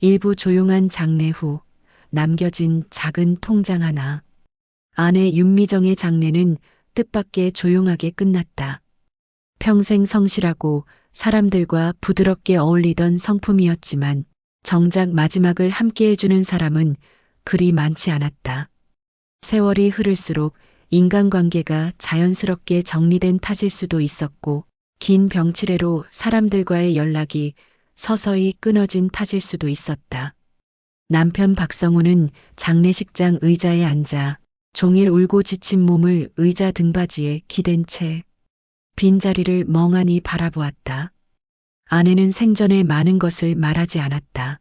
일부 조용한 장례 후 남겨진 작은 통장 하나. 아내 윤미정의 장례는 뜻밖의 조용하게 끝났다. 평생 성실하고 사람들과 부드럽게 어울리던 성품이었지만 정작 마지막을 함께 해주는 사람은 그리 많지 않았다. 세월이 흐를수록 인간관계가 자연스럽게 정리된 탓일 수도 있었고, 긴 병치레로 사람들과의 연락이 서서히 끊어진 탓일 수도 있었다. 남편 박성우는 장례식장 의자에 앉아 종일 울고 지친 몸을 의자 등받이에 기댄 채 빈자리를 멍하니 바라보았다. 아내는 생전에 많은 것을 말하지 않았다.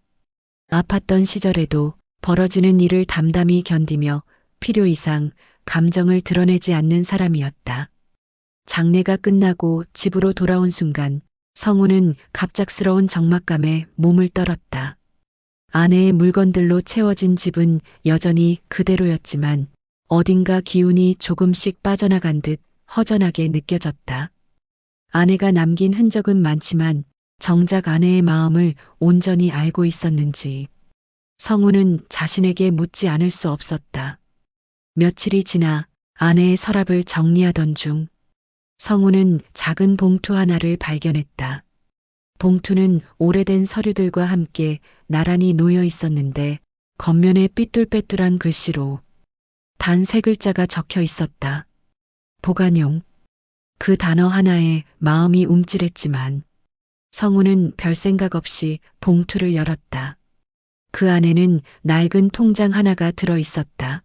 아팠던 시절에도 벌어지는 일을 담담히 견디며 필요 이상 감정을 드러내지 않는 사람이었다. 장례가 끝나고 집으로 돌아온 순간 성우는 갑작스러운 적막감에 몸을 떨었다. 아내의 물건들로 채워진 집은 여전히 그대로였지만 어딘가 기운이 조금씩 빠져나간 듯 허전하게 느껴졌다. 아내가 남긴 흔적은 많지만 정작 아내의 마음을 온전히 알고 있었는지 성우는 자신에게 묻지 않을 수 없었다. 며칠이 지나 아내의 서랍을 정리하던 중 성우는 작은 봉투 하나를 발견했다. 봉투는 오래된 서류들과 함께 나란히 놓여 있었는데 겉면에 삐뚤빼뚤한 글씨로 단 3글자가 적혀 있었다. 보관용. 그 단어 하나에 마음이 움찔했지만 성우는 별 생각 없이 봉투를 열었다. 그 안에는 낡은 통장 하나가 들어 있었다.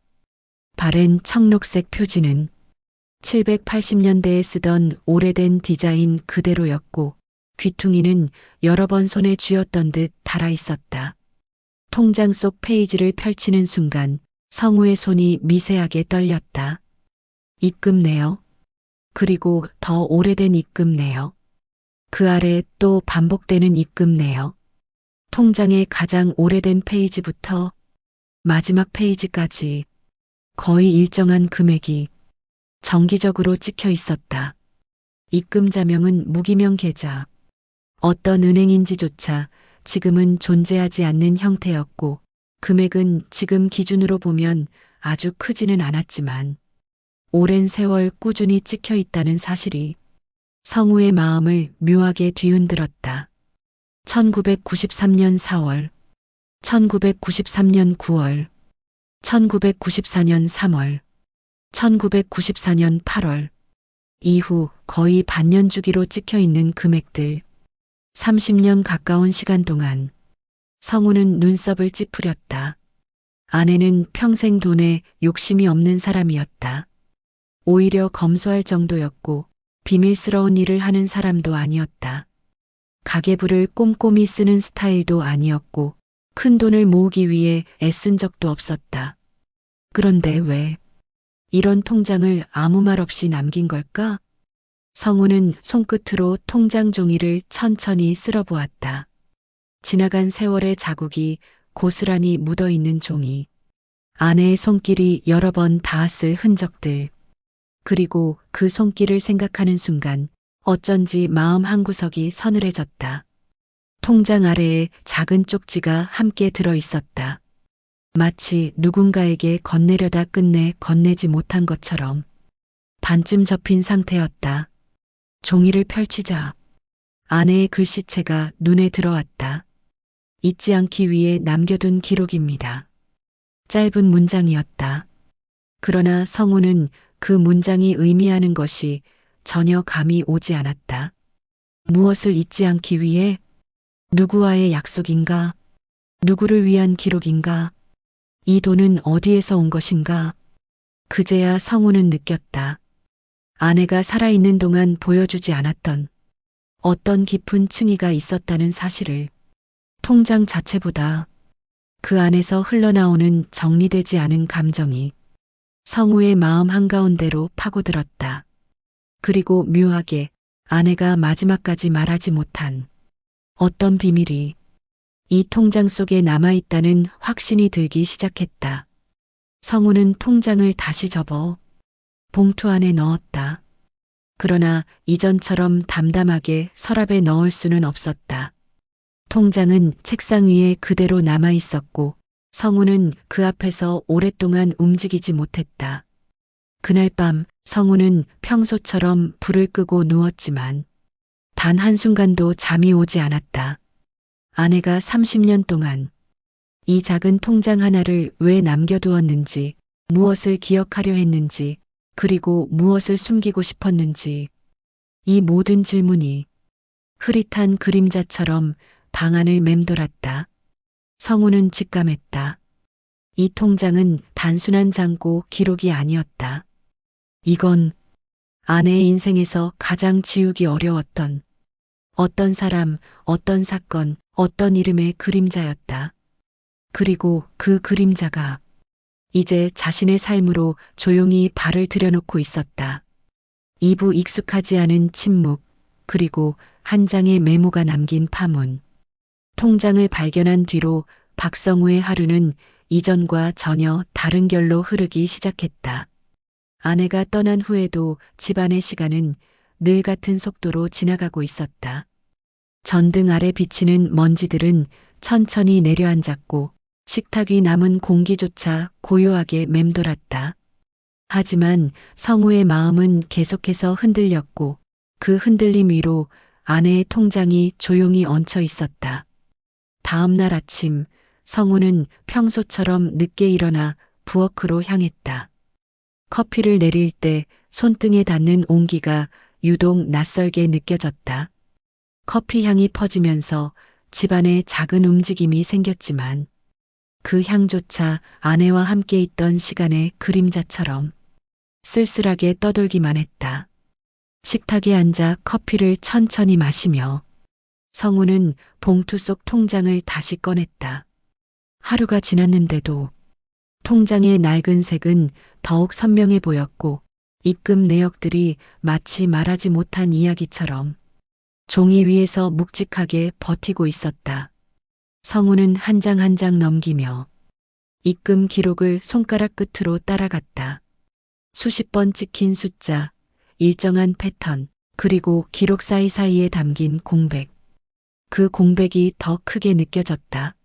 바랜 청록색 표지는 780년대에 쓰던 오래된 디자인 그대로였고 귀퉁이는 여러 번 손에 쥐었던 듯 달아 있었다. 통장 속 페이지를 펼치는 순간 성우의 손이 미세하게 떨렸다. 입금 내역. 그리고 더 오래된 입금 내역. 그 아래 또 반복되는 입금 내역. 통장의 가장 오래된 페이지부터 마지막 페이지까지 거의 일정한 금액이 정기적으로 찍혀 있었다. 입금자명은 무기명 계좌. 어떤 은행인지조차 지금은 존재하지 않는 형태였고 금액은 지금 기준으로 보면 아주 크지는 않았지만 오랜 세월 꾸준히 찍혀 있다는 사실이 성우의 마음을 묘하게 뒤흔들었다. 1993년 4월, 1993년 9월, 1994년 3월, 1994년 8월, 이후 거의 반년 주기로 찍혀 있는 금액들. 30년 가까운 시간 동안 성우는 눈썹을 찌푸렸다. 아내는 평생 돈에 욕심이 없는 사람이었다. 오히려 검소할 정도였고 비밀스러운 일을 하는 사람도 아니었다. 가계부를 꼼꼼히 쓰는 스타일도 아니었고 큰 돈을 모으기 위해 애쓴 적도 없었다. 그런데 왜 이런 통장을 아무 말 없이 남긴 걸까? 성우는 손끝으로 통장 종이를 천천히 쓸어보았다. 지나간 세월의 자국이 고스란히 묻어있는 종이, 아내의 손길이 여러 번 닿았을 흔적들, 그리고 그 손길을 생각하는 순간 어쩐지 마음 한구석이 서늘해졌다. 통장 아래에 작은 쪽지가 함께 들어 있었다. 마치 누군가에게 건네려다 끝내 건네지 못한 것처럼 반쯤 접힌 상태였다. 종이를 펼치자 아내의 글씨체가 눈에 들어왔다. 잊지 않기 위해 남겨둔 기록입니다. 짧은 문장이었다. 그러나 성우는 그 문장이 의미하는 것이 전혀 감이 오지 않았다. 무엇을 잊지 않기 위해? 누구와의 약속인가? 누구를 위한 기록인가? 이 돈은 어디에서 온 것인가? 그제야 성우는 느꼈다. 아내가 살아있는 동안 보여주지 않았던 어떤 깊은 층위가 있었다는 사실을. 통장 자체보다 그 안에서 흘러나오는 정리되지 않은 감정이 성우의 마음 한가운데로 파고들었다. 그리고 묘하게 아내가 마지막까지 말하지 못한 어떤 비밀이 이 통장 속에 남아있다는 확신이 들기 시작했다. 성우는 통장을 다시 접어 봉투 안에 넣었다. 그러나 이전처럼 담담하게 서랍에 넣을 수는 없었다. 통장은 책상 위에 그대로 남아 있었고 성우는 그 앞에서 오랫동안 움직이지 못했다. 그날 밤 성우는 평소처럼 불을 끄고 누웠지만 단 한순간도 잠이 오지 않았다. 아내가 30년 동안 이 작은 통장 하나를 왜 남겨두었는지, 무엇을 기억하려 했는지, 그리고 무엇을 숨기고 싶었는지, 이 모든 질문이 흐릿한 그림자처럼 방 안을 맴돌았다. 성우는 직감했다. 이 통장은 단순한 잔고 기록이 아니었다. 이건 아내의 인생에서 가장 지우기 어려웠던 어떤 사람, 어떤 사건, 어떤 이름의 그림자였다. 그리고 그 그림자가 이제 자신의 삶으로 조용히 발을 들여놓고 있었다. 이부 익숙하지 않은 침묵, 그리고 한 장의 메모가 남긴 파문. 통장을 발견한 뒤로 박성우의 하루는 이전과 전혀 다른 결로 흐르기 시작했다. 아내가 떠난 후에도 집안의 시간은 늘 같은 속도로 지나가고 있었다. 전등 아래 비치는 먼지들은 천천히 내려앉았고 식탁 위 남은 공기조차 고요하게 맴돌았다. 하지만 성우의 마음은 계속해서 흔들렸고 그 흔들림 위로 아내의 통장이 조용히 얹혀 있었다. 다음 날 아침 성우는 평소처럼 늦게 일어나 부엌으로 향했다. 커피를 내릴 때 손등에 닿는 온기가 유독 낯설게 느껴졌다. 커피 향이 퍼지면서 집안에 작은 움직임이 생겼지만 그 향조차 아내와 함께 있던 시간의 그림자처럼 쓸쓸하게 떠돌기만 했다. 식탁에 앉아 커피를 천천히 마시며 성우는 봉투 속 통장을 다시 꺼냈다. 하루가 지났는데도 통장의 낡은 색은 더욱 선명해 보였고 입금 내역들이 마치 말하지 못한 이야기처럼 종이 위에서 묵직하게 버티고 있었다. 성우는 한 장 한 장 넘기며 입금 기록을 손가락 끝으로 따라갔다. 수십 번 찍힌 숫자, 일정한 패턴, 그리고 기록 사이사이에 담긴 공백. 그 공백이 더 크게 느껴졌다.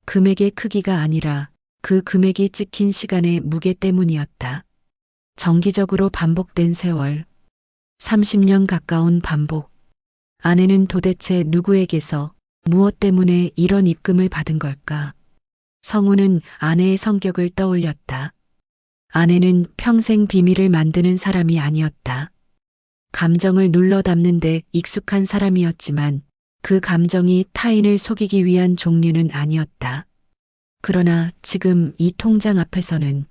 금액의 크기가 아니라 그 금액이 찍힌 시간의 무게 때문이었다. 정기적으로 반복된 세월, 30년 가까운 반복. 아내는 도대체 누구에게서 무엇 때문에 이런 입금을 받은 걸까? 성우는 아내의 성격을 떠올렸다. 아내는 평생 비밀을 만드는 사람이 아니었다. 감정을 눌러 담는데 익숙한 사람이었지만 그 감정이 타인을 속이기 위한 종류는 아니었다. 그러나 지금 이 통장 앞에서는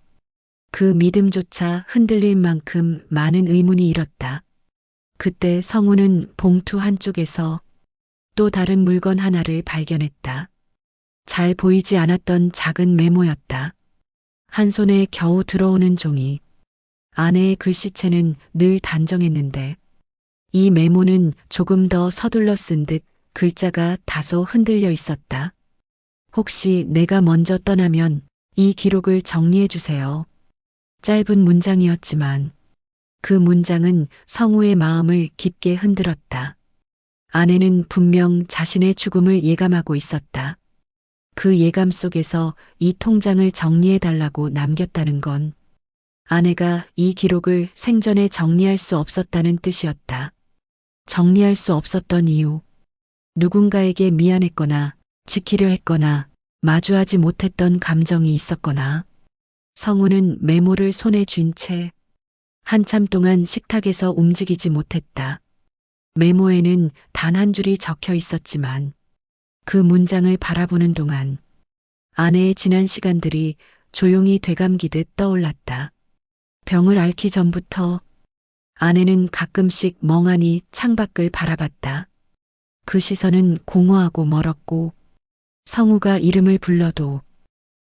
그 믿음조차 흔들릴 만큼 많은 의문이 일었다. 그때 성우는 봉투 한쪽에서 또 다른 물건 하나를 발견했다. 잘 보이지 않았던 작은 메모였다. 한 손에 겨우 들어오는 종이. 아내의 글씨체는 늘 단정했는데 이 메모는 조금 더 서둘러 쓴 듯 글자가 다소 흔들려 있었다. 혹시 내가 먼저 떠나면 이 기록을 정리해 주세요. 짧은 문장이었지만 그 문장은 성우의 마음을 깊게 흔들었다. 아내는 분명 자신의 죽음을 예감하고 있었다. 그 예감 속에서 이 통장을 정리해 달라고 남겼다는 건 아내가 이 기록을 생전에 정리할 수 없었다는 뜻이었다. 정리할 수 없었던 이유. 누군가에게 미안했거나 지키려 했거나 마주하지 못했던 감정이 있었거나. 성우는 메모를 손에 쥔 채 한참 동안 식탁에서 움직이지 못했다. 메모에는 단 한 줄이 적혀 있었지만 그 문장을 바라보는 동안 아내의 지난 시간들이 조용히 되감기듯 떠올랐다. 병을 앓기 전부터 아내는 가끔씩 멍하니 창밖을 바라봤다. 그 시선은 공허하고 멀었고 성우가 이름을 불러도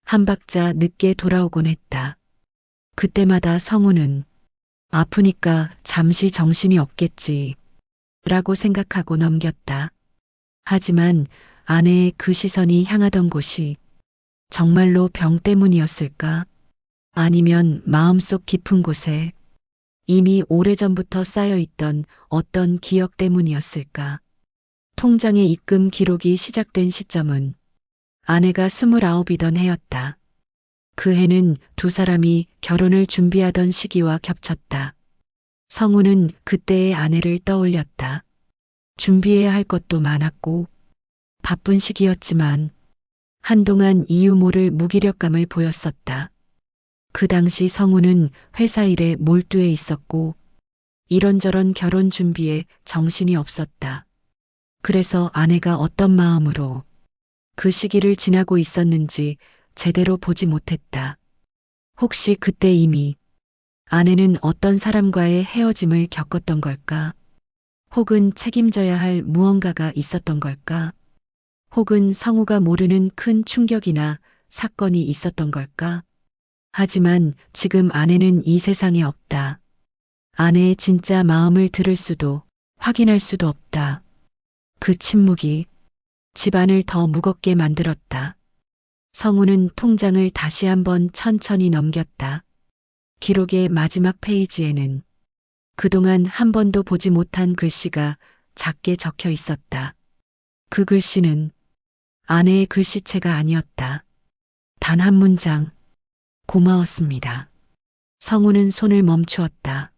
한 박자 늦게 돌아오곤 했다. 그때마다 성우는 아프니까 잠시 정신이 없겠지 라고 생각하고 넘겼다. 하지만 아내의 그 시선이 향하던 곳이 정말로 병 때문이었을까? 아니면 마음속 깊은 곳에 이미 오래전부터 쌓여있던 어떤 기억 때문이었을까? 통장에 입금 기록이 시작된 시점은 아내가 29이던 해였다. 그 해는 두 사람이 결혼을 준비하던 시기와 겹쳤다. 성우는 그때의 아내를 떠올렸다. 준비해야 할 것도 많았고 바쁜 시기였지만 한동안 이유 모를 무기력감을 보였었다. 그 당시 성우는 회사 일에 몰두해 있었고 이런저런 결혼 준비에 정신이 없었다. 그래서 아내가 어떤 마음으로 그 시기를 지나고 있었는지 제대로 보지 못했다. 혹시 그때 이미 아내는 어떤 사람과의 헤어짐을 겪었던 걸까? 혹은 책임져야 할 무언가가 있었던 걸까? 혹은 성우가 모르는 큰 충격이나 사건이 있었던 걸까? 하지만 지금 아내는 이 세상에 없다. 아내의 진짜 마음을 들을 수도 확인할 수도 없다. 그 침묵이 집안을 더 무겁게 만들었다. 성우는 통장을 다시 한번 천천히 넘겼다. 기록의 마지막 페이지에는 그동안 한 번도 보지 못한 글씨가 작게 적혀 있었다. 그 글씨는 아내의 글씨체가 아니었다. 단 한 문장, 고마웠습니다. 성우는 손을 멈추었다.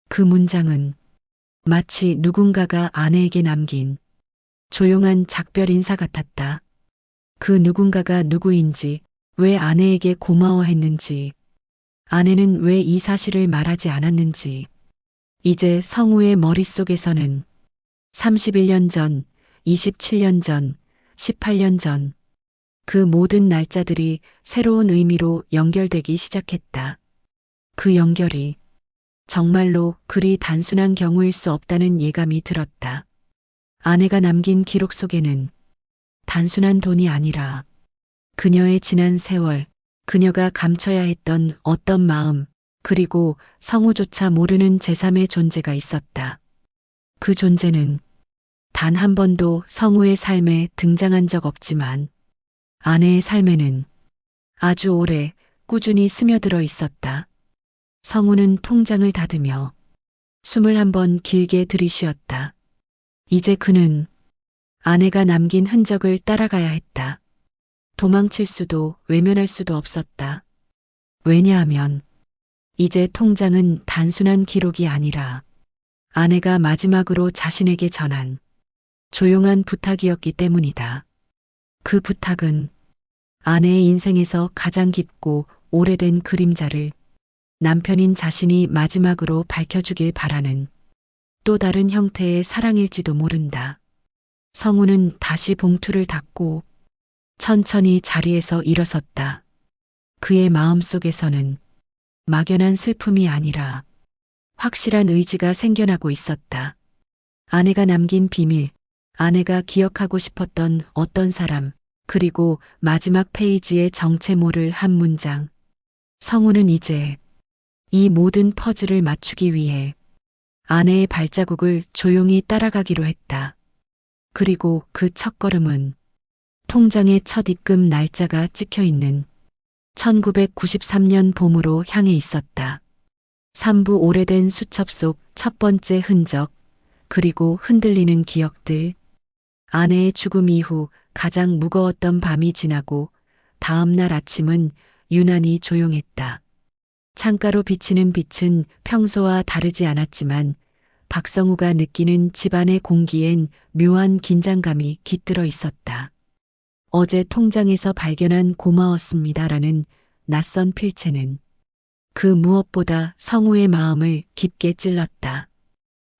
그 문장은 마치 누군가가 아내에게 남긴 조용한 작별 인사 같았다. 그 누군가가 누구인지, 왜 아내에게 고마워했는지, 아내는 왜 이 사실을 말하지 않았는지, 이제 성우의 머릿속에서는 31년 전, 27년 전, 18년 전, 그 모든 날짜들이 새로운 의미로 연결되기 시작했다. 그 연결이 정말로 그리 단순한 경우일 수 없다는 예감이 들었다. 아내가 남긴 기록 속에는 단순한 돈이 아니라 그녀의 지난 세월, 그녀가 감춰야 했던 어떤 마음, 그리고 성우조차 모르는 제3의 존재가 있었다. 그 존재는 단 한 번도 성우의 삶에 등장한 적 없지만 아내의 삶에는 아주 오래 꾸준히 스며들어 있었다. 성우는 통장을 닫으며 숨을 한번 길게 들이쉬었다. 이제 그는 아내가 남긴 흔적을 따라가야 했다. 도망칠 수도 외면할 수도 없었다. 왜냐하면 이제 통장은 단순한 기록이 아니라 아내가 마지막으로 자신에게 전한 조용한 부탁이었기 때문이다. 그 부탁은 아내의 인생에서 가장 깊고 오래된 그림자를 남편인 자신이 마지막으로 밝혀주길 바라는 또 다른 형태의 사랑일지도 모른다. 성우는 다시 봉투를 닫고 천천히 자리에서 일어섰다. 그의 마음속에서는 막연한 슬픔이 아니라 확실한 의지가 생겨나고 있었다. 아내가 남긴 비밀, 아내가 기억하고 싶었던 어떤 사람, 그리고 마지막 페이지의 정체 모를 한 문장. 성우는 이제 이 모든 퍼즐을 맞추기 위해 아내의 발자국을 조용히 따라가기로 했다. 그리고 그 첫걸음은 통장의 첫 입금 날짜가 찍혀 있는 1993년 봄으로 향해 있었다. 3부 오래된 수첩 속 첫 번째 흔적, 그리고 흔들리는 기억들. 아내의 죽음 이후 가장 무거웠던 밤이 지나고 다음 날 아침은 유난히 조용했다. 창가로 비치는 빛은 평소와 다르지 않았지만 박성우가 느끼는 집안의 공기엔 묘한 긴장감이 깃들어 있었다. 어제 통장에서 발견한 고마웠습니다라는 낯선 필체는 그 무엇보다 성우의 마음을 깊게 찔렀다.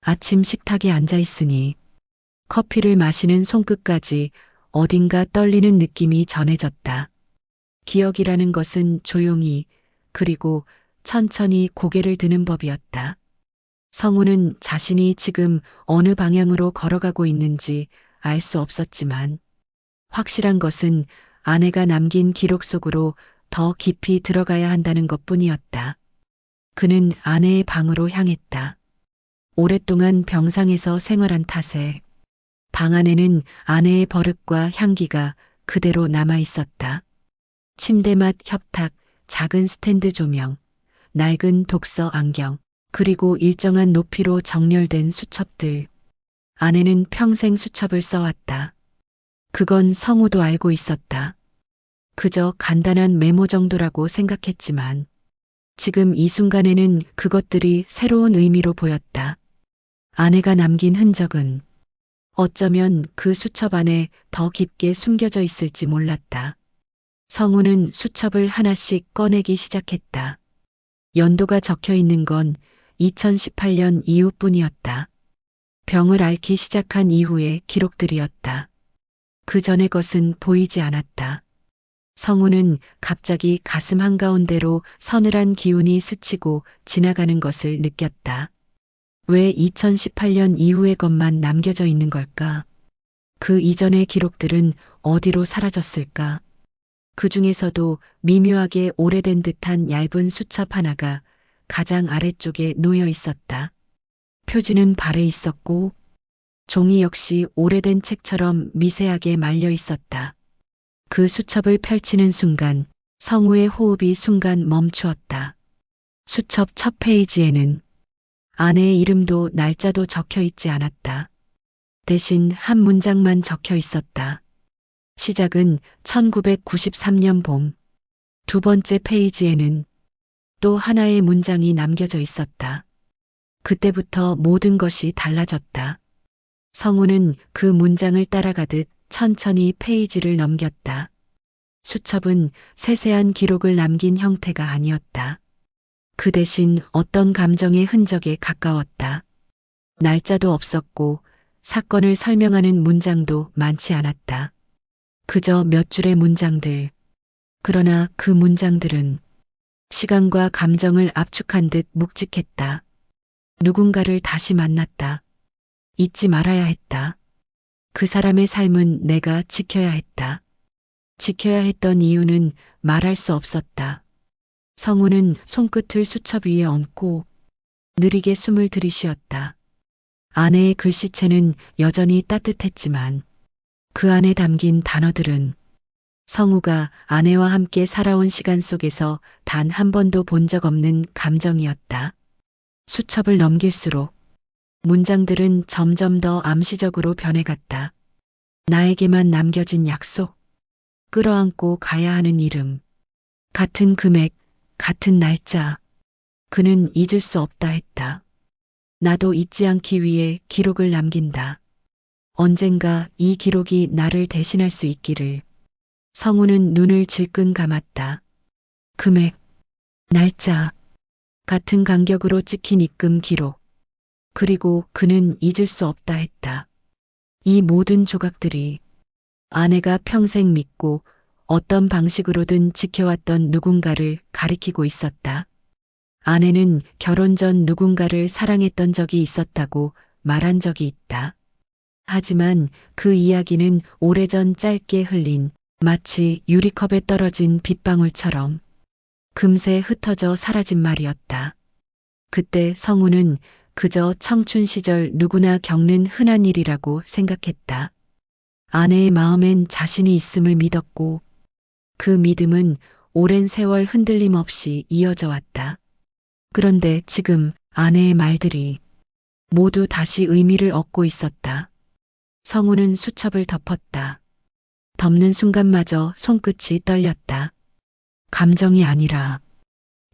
아침 식탁에 앉아 있으니 커피를 마시는 손끝까지 어딘가 떨리는 느낌이 전해졌다. 기억이라는 것은 조용히 그리고 천천히 고개를 드는 법이었다. 성우는 자신이 지금 어느 방향으로 걸어가고 있는지 알 수 없었지만 확실한 것은 아내가 남긴 기록 속으로 더 깊이 들어가야 한다는 것뿐이었다. 그는 아내의 방으로 향했다. 오랫동안 병상에서 생활한 탓에 방 안에는 아내의 버릇과 향기가 그대로 남아 있었다. 침대맡 협탁, 작은 스탠드 조명, 낡은 독서 안경, 그리고 일정한 높이로 정렬된 수첩들. 아내는 평생 수첩을 써왔다. 그건 성우도 알고 있었다. 그저 간단한 메모 정도라고 생각했지만 지금 이 순간에는 그것들이 새로운 의미로 보였다. 아내가 남긴 흔적은 어쩌면 그 수첩 안에 더 깊게 숨겨져 있을지 몰랐다. 성우는 수첩을 하나씩 꺼내기 시작했다. 연도가 적혀 있는 건 2018년 이후뿐이었다. 병을 앓기 시작한 이후의 기록들이었다. 그 전의 것은 보이지 않았다. 성우는 갑자기 가슴 한가운데로 서늘한 기운이 스치고 지나가는 것을 느꼈다. 왜 2018년 이후의 것만 남겨져 있는 걸까? 그 이전의 기록들은 어디로 사라졌을까? 그 중에서도 미묘하게 오래된 듯한 얇은 수첩 하나가 가장 아래쪽에 놓여 있었다. 표지는 발에 있었고 종이 역시 오래된 책처럼 미세하게 말려 있었다. 그 수첩을 펼치는 순간 성우의 호흡이 순간 멈추었다. 수첩 첫 페이지에는 아내의 이름도 날짜도 적혀 있지 않았다. 대신 한 문장만 적혀 있었다. 시작은 1993년 봄. 두 번째 페이지에는 또 하나의 문장이 남겨져 있었다. 그때부터 모든 것이 달라졌다. 성우는 그 문장을 따라가듯 천천히 페이지를 넘겼다. 수첩은 세세한 기록을 남긴 형태가 아니었다. 그 대신 어떤 감정의 흔적에 가까웠다. 날짜도 없었고 사건을 설명하는 문장도 많지 않았다. 그저 몇 줄의 문장들. 그러나 그 문장들은 시간과 감정을 압축한 듯 묵직했다. 누군가를 다시 만났다. 잊지 말아야 했다. 그 사람의 삶은 내가 지켜야 했다. 지켜야 했던 이유는 말할 수 없었다. 성우는 손끝을 수첩 위에 얹고 느리게 숨을 들이쉬었다. 아내의 글씨체는 여전히 따뜻했지만 그 안에 담긴 단어들은 성우가 아내와 함께 살아온 시간 속에서 단 한 번도 본 적 없는 감정이었다. 수첩을 넘길수록 문장들은 점점 더 암시적으로 변해갔다. 나에게만 남겨진 약속, 끌어안고 가야 하는 이름, 같은 금액, 같은 날짜. 그는 잊을 수 없다 했다. 나도 잊지 않기 위해 기록을 남긴다. 언젠가 이 기록이 나를 대신할 수 있기를. 성우는 눈을 질끈 감았다. 금액, 날짜, 같은 간격으로 찍힌 입금 기록. 그리고 그는 잊을 수 없다 했다. 이 모든 조각들이 아내가 평생 믿고 어떤 방식으로든 지켜왔던 누군가를 가리키고 있었다. 아내는 결혼 전 누군가를 사랑했던 적이 있었다고 말한 적이 있다. 하지만 그 이야기는 오래전 짧게 흘린 마치 유리컵에 떨어진 빗방울처럼 금세 흩어져 사라진 말이었다. 그때 성우는 그저 청춘 시절 누구나 겪는 흔한 일이라고 생각했다. 아내의 마음엔 자신이 있음을 믿었고 그 믿음은 오랜 세월 흔들림 없이 이어져 왔다. 그런데 지금 아내의 말들이 모두 다시 의미를 얻고 있었다. 성우는 수첩을 덮었다. 덮는 순간마저 손끝이 떨렸다. 감정이 아니라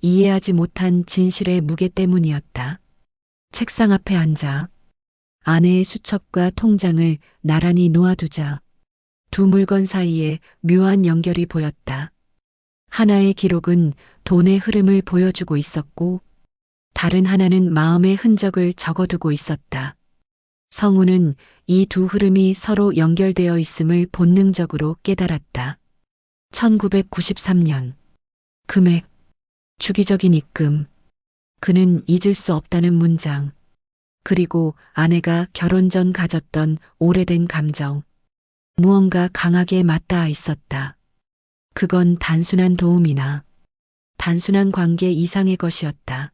이해하지 못한 진실의 무게 때문이었다. 책상 앞에 앉아 아내의 수첩과 통장을 나란히 놓아두자 두 물건 사이에 묘한 연결이 보였다. 하나의 기록은 돈의 흐름을 보여주고 있었고 다른 하나는 마음의 흔적을 적어두고 있었다. 성우는 이 두 흐름이 서로 연결되어 있음을 본능적으로 깨달았다. 1993년. 금액. 주기적인 입금. 그는 잊을 수 없다는 문장. 그리고 아내가 결혼 전 가졌던 오래된 감정. 무언가 강하게 맞닿아 있었다. 그건 단순한 도움이나 단순한 관계 이상의 것이었다.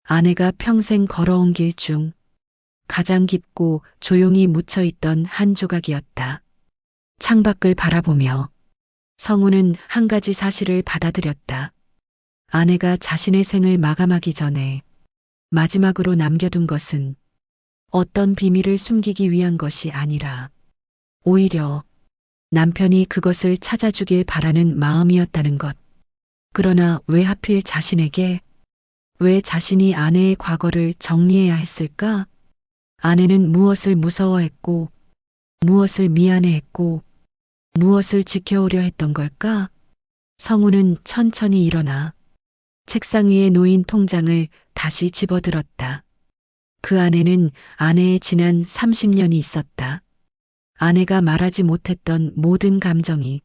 아내가 평생 걸어온 길 중 가장 깊고 조용히 묻혀있던 한 조각이었다. 창밖을 바라보며 성우는 한 가지 사실을 받아들였다. 아내가 자신의 생을 마감하기 전에 마지막으로 남겨둔 것은 어떤 비밀을 숨기기 위한 것이 아니라 오히려 남편이 그것을 찾아주길 바라는 마음이었다는 것. 그러나 왜 하필 자신에게, 왜 자신이 아내의 과거를 정리해야 했을까? 아내는 무엇을 무서워했고, 무엇을 미안해했고, 무엇을 지켜오려 했던 걸까? 성우는 천천히 일어나 책상 위에 놓인 통장을 다시 집어들었다. 그 안에는 아내의 지난 30년이 있었다. 아내가 말하지 못했던 모든 감정이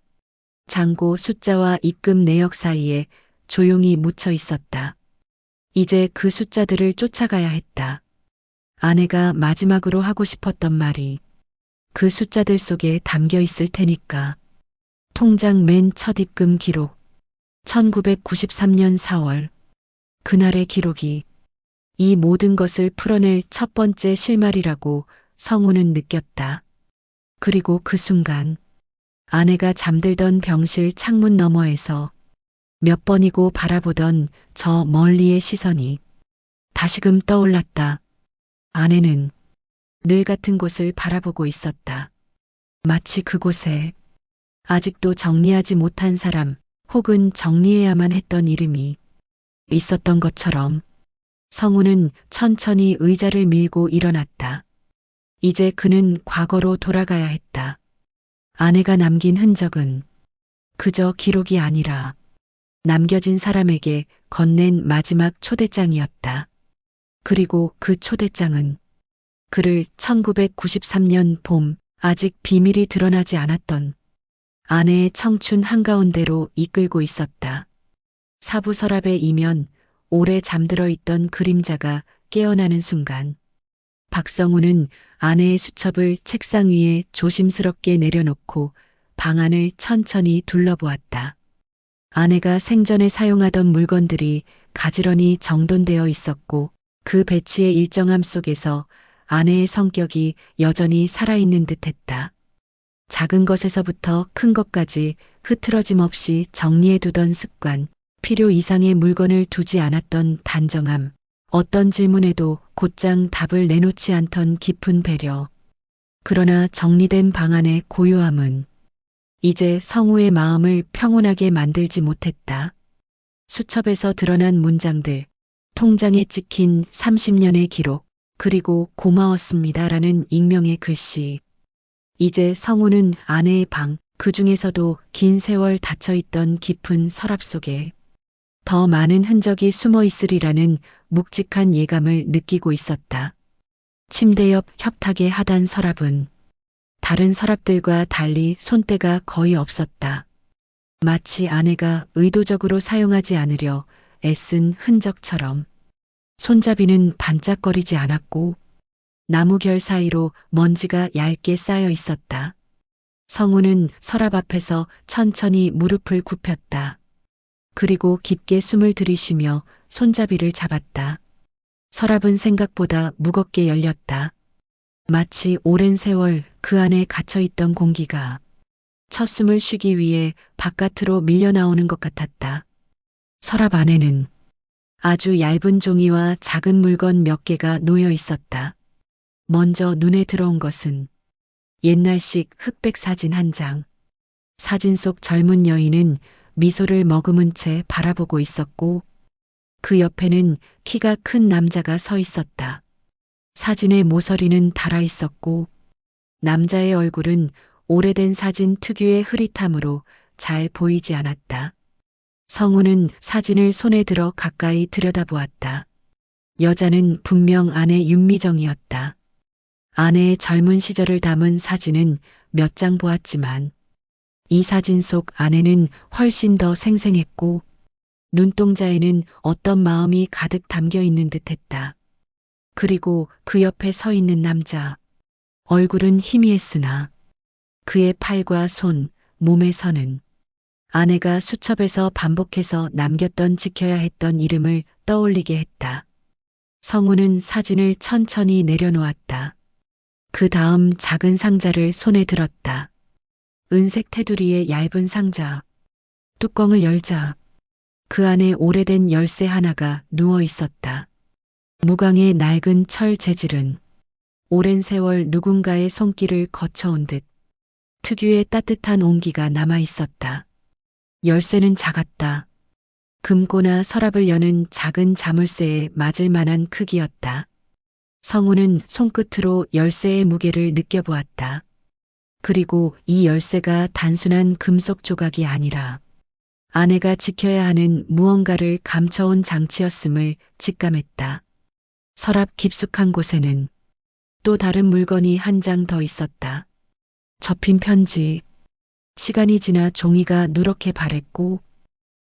잔고 숫자와 입금 내역 사이에 조용히 묻혀 있었다. 이제 그 숫자들을 쫓아가야 했다. 아내가 마지막으로 하고 싶었던 말이 그 숫자들 속에 담겨 있을 테니까. 통장 맨 첫 입금 기록. 1993년 4월. 그날의 기록이 이 모든 것을 풀어낼 첫 번째 실마리라고 성우는 느꼈다. 그리고 그 순간 아내가 잠들던 병실 창문 너머에서 몇 번이고 바라보던 저 멀리의 시선이 다시금 떠올랐다. 아내는 늘 같은 곳을 바라보고 있었다. 마치 그곳에 아직도 정리하지 못한 사람 혹은 정리해야만 했던 이름이 있었던 것처럼. 성우는 천천히 의자를 밀고 일어났다. 이제 그는 과거로 돌아가야 했다. 아내가 남긴 흔적은 그저 기록이 아니라 남겨진 사람에게 건넨 마지막 초대장이었다. 그리고 그 초대장은 그를 1993년 봄 아직 비밀이 드러나지 않았던 아내의 청춘 한가운데로 이끌고 있었다. 사부 서랍의 이면 오래 잠들어 있던 그림자가 깨어나는 순간 박성우는 아내의 수첩을 책상 위에 조심스럽게 내려놓고 방안을 천천히 둘러보았다. 아내가 생전에 사용하던 물건들이 가지런히 정돈되어 있었고 그 배치의 일정함 속에서 아내의 성격이 여전히 살아있는 듯했다. 작은 것에서부터 큰 것까지 흐트러짐 없이 정리해두던 습관, 필요 이상의 물건을 두지 않았던 단정함, 어떤 질문에도 곧장 답을 내놓지 않던 깊은 배려. 그러나 정리된 방안의 고요함은 이제 성우의 마음을 평온하게 만들지 못했다. 수첩에서 드러난 문장들, 통장에 찍힌 30년의 기록, 그리고 고마웠습니다라는 익명의 글씨. 이제 성우는 아내의 방, 그 중에서도 긴 세월 닫혀있던 깊은 서랍 속에 더 많은 흔적이 숨어 있으리라는 묵직한 예감을 느끼고 있었다. 침대 옆 협탁의 하단 서랍은 다른 서랍들과 달리 손때가 거의 없었다. 마치 아내가 의도적으로 사용하지 않으려 애쓴 흔적처럼. 손잡이는 반짝거리지 않았고 나무 결 사이로 먼지가 얇게 쌓여 있었다. 성우는 서랍 앞에서 천천히 무릎을 굽혔다. 그리고 깊게 숨을 들이쉬며 손잡이를 잡았다. 서랍은 생각보다 무겁게 열렸다. 마치 오랜 세월 그 안에 갇혀있던 공기가 첫 숨을 쉬기 위해 바깥으로 밀려나오는 것 같았다. 서랍 안에는 아주 얇은 종이와 작은 물건 몇 개가 놓여 있었다. 먼저 눈에 들어온 것은 옛날식 흑백 사진 한 장. 사진 속 젊은 여인은 미소를 머금은 채 바라보고 있었고 그 옆에는 키가 큰 남자가 서 있었다. 사진의 모서리는 달아 있었고 남자의 얼굴은 오래된 사진 특유의 흐릿함으로 잘 보이지 않았다. 성우는 사진을 손에 들어 가까이 들여다보았다. 여자는 분명 아내 윤미정이었다. 아내의 젊은 시절을 담은 사진은 몇 장 보았지만 이 사진 속 아내는 훨씬 더 생생했고 눈동자에는 어떤 마음이 가득 담겨 있는 듯했다. 그리고 그 옆에 서 있는 남자. 얼굴은 희미했으나 그의 팔과 손, 몸에서는 아내가 수첩에서 반복해서 남겼던 지켜야 했던 이름을 떠올리게 했다. 성우는 사진을 천천히 내려놓았다. 그 다음 작은 상자를 손에 들었다. 은색 테두리의 얇은 상자. 뚜껑을 열자 그 안에 오래된 열쇠 하나가 누워 있었다. 무광의 낡은 철 재질은 오랜 세월 누군가의 손길을 거쳐온 듯 특유의 따뜻한 온기가 남아 있었다. 열쇠는 작았다. 금고나 서랍을 여는 작은 자물쇠에 맞을 만한 크기였다. 성우는 손끝으로 열쇠의 무게를 느껴보았다. 그리고 이 열쇠가 단순한 금속 조각이 아니라 아내가 지켜야 하는 무언가를 감춰온 장치였음을 직감했다. 서랍 깊숙한 곳에는 또 다른 물건이 한 장 더 있었다. 접힌 편지. 시간이 지나 종이가 누렇게 바랬고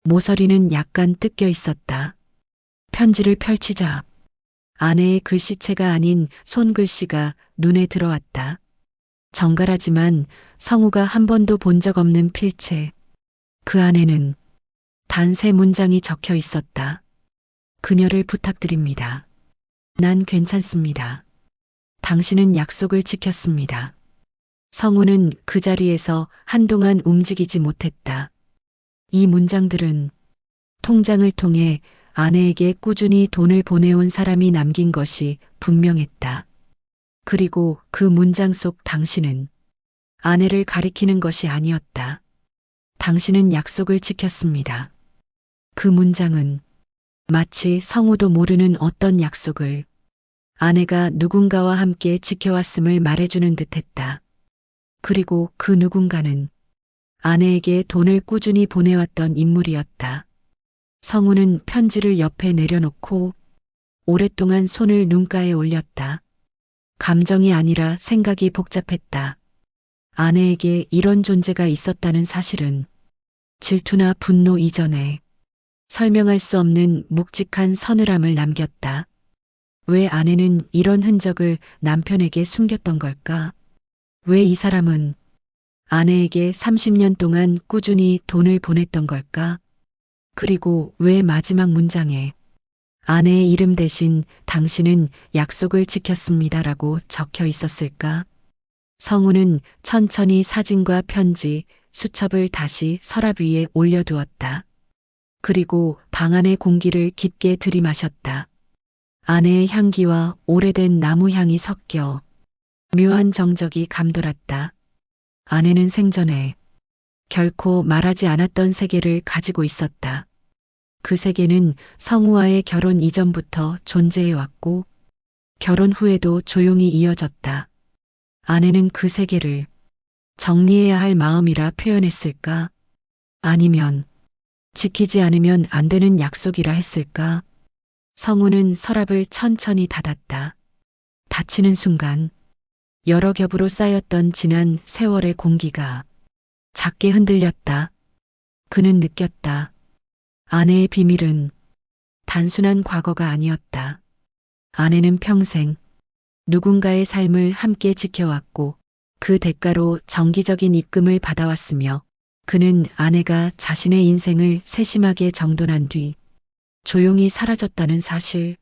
모서리는 약간 뜯겨 있었다. 편지를 펼치자 아내의 글씨체가 아닌 손글씨가 눈에 들어왔다. 정갈하지만 성우가 한 번도 본 적 없는 필체. 그 안에는 단 3문장이 적혀 있었다. 그녀를 부탁드립니다. 난 괜찮습니다. 당신은 약속을 지켰습니다. 성우는 그 자리에서 한동안 움직이지 못했다. 이 문장들은 통장을 통해 아내에게 꾸준히 돈을 보내온 사람이 남긴 것이 분명했다. 그리고 그 문장 속 당신은 아내를 가리키는 것이 아니었다. 당신은 약속을 지켰습니다. 그 문장은 마치 성우도 모르는 어떤 약속을 아내가 누군가와 함께 지켜왔음을 말해주는 듯했다. 그리고 그 누군가는 아내에게 돈을 꾸준히 보내왔던 인물이었다. 성우는 편지를 옆에 내려놓고 오랫동안 손을 눈가에 올렸다. 감정이 아니라 생각이 복잡했다. 아내에게 이런 존재가 있었다는 사실은 질투나 분노 이전에 설명할 수 없는 묵직한 서늘함을 남겼다. 왜 아내는 이런 흔적을 남편에게 숨겼던 걸까? 왜 이 사람은 아내에게 30년 동안 꾸준히 돈을 보냈던 걸까? 그리고 왜 마지막 문장에 아내의 이름 대신 당신은 약속을 지켰습니다라고 적혀 있었을까? 성우는 천천히 사진과 편지, 수첩을 다시 서랍 위에 올려두었다. 그리고 방 안의 공기를 깊게 들이마셨다. 아내의 향기와 오래된 나무 향이 섞여 묘한 정적이 감돌았다. 아내는 생전에 결코 말하지 않았던 세계를 가지고 있었다. 그 세계는 성우와의 결혼 이전부터 존재해왔고 결혼 후에도 조용히 이어졌다. 아내는 그 세계를 정리해야 할 마음이라 표현했을까? 아니면 지키지 않으면 안 되는 약속이라 했을까? 성우는 서랍을 천천히 닫았다. 닫히는 순간 여러 겹으로 쌓였던 지난 세월의 공기가 작게 흔들렸다. 그는 느꼈다. 아내의 비밀은 단순한 과거가 아니었다. 아내는 평생 누군가의 삶을 함께 지켜왔고 그 대가로 정기적인 입금을 받아왔으며 그는 아내가 자신의 인생을 세심하게 정돈한 뒤 조용히 사라졌다는 사실.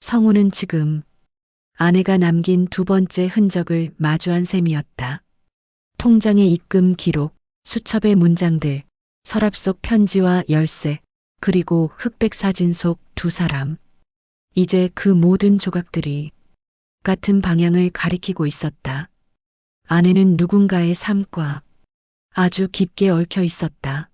성우는 지금 아내가 남긴 두 번째 흔적을 마주한 셈이었다. 통장의 입금 기록, 수첩의 문장들, 서랍 속 편지와 열쇠, 그리고 흑백 사진 속 두 사람. 이제 그 모든 조각들이 같은 방향을 가리키고 있었다. 아내는 누군가의 삶과 아주 깊게 얽혀 있었다.